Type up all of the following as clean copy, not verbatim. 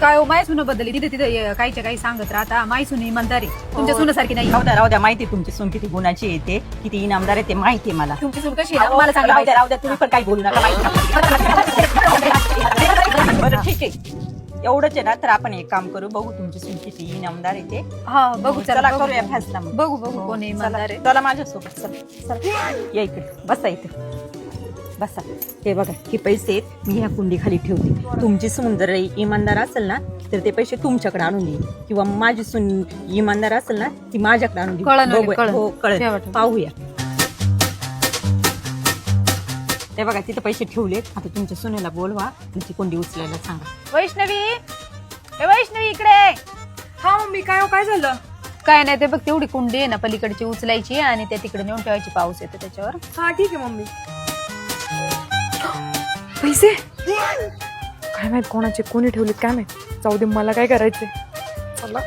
काय हो माय सुन बदलली तिथे तिथे काहीच्या काही सांगत राहता. माय सुन इमानदार आहे तुमच्या सुनासारखी नाही. राहू द्या माहिती तुमची सून किती गुणाची येते किती इनामदार आहे ते माहिती आहे मला. तुमची सून कशी आहे मला सांगा. राहू द्या तुम्ही पण काही बोलू नका बरं ठीक आहे एवढंच आहे ना तर आपण एक काम करू बघू तुमची सून किती इनामदार आहे ते. हा बघू चला करूया फैसला मग. बघू बघू कोण इमानदार आहे. चला माझ्यासोबत चला या इकडे बसा इथे बसा. हे बघा हे पैसे आहेत मी ह्या कुंडी खाली ठेवते. तुमची सून जर इमानदार असेल ना तर ते पैसे तुमच्याकडे आणून देईल किंवा माझी सून इमानदार असेल ना ती माझ्याकडे आणून देईल. हो कळलं पाहूया. ते बघा तिथे पैसे ठेवलेत. आता तुमच्या सुनेला बोलवा आणि ती कुंडी उचलायला सांगा. वैष्णवी ए वैष्णवी इकडे. हा मम्मी काय झालं? काय नाही ते बघ तेवढी कुंडी आहे ना पलीकडची उचलायची आणि त्या तिकडे नेऊन ठेवायची. पाऊस येतो त्याच्यावर. हा ठीक आहे मम्मी. पैसे काय माहित कोणाचे कोणी ठेवलेत काय माहित. जाऊ दे मला काय करायचंय. चला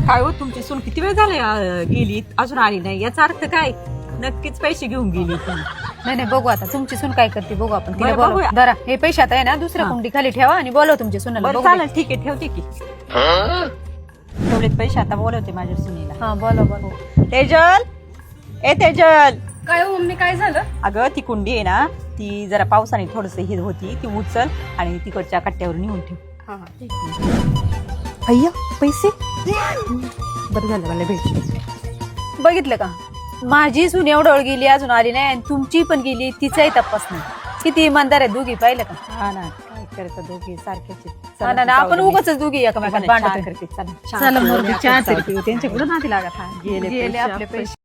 काय हो तुमची सून किती वेळ झाला गेली अजून आली नाही याचा अर्थ काय नक्कीच पैसे घेऊन गेली ती. नाही बघू आता तुमची सून काय करते बघू आपण. तिला बरं, बघूया. बघा हे पैसे आता आहे ना दुसऱ्या कुंडी खाली ठेवा आणि बोलव तुमच्या सुनाला. बरं चालेल ठीक आहे ठेवते की. तेवढेच पैसे आता बोलवते माझ्या सुनीला. हा बोलव. तेजल ए तेजल. काय हो मम्मी काय झालं? अगं ती कुंडी आहे ना ती जरा पावसाने थोडस हे होती ती उचल आणि तिकडच्या कट्ट्यावर नेऊन ठेव. अय्या पैसे बरं झालं मला भेटले. बघितलं का माझी सून एवढं गेली अजून आली नाही आणि तुमची पण गेली तिचाही तपास नाही. किती इमानदार आहे दोघी पाहिलं का. हा ना काय करायचं दोघी सारखेच. हा ना आपण उगाच दोघी एकमेकांना भांडत. चला चला मग चहा तरी पिऊ. त्यांच्याकडून नादी लागत. गेले गेले आपले पैसे.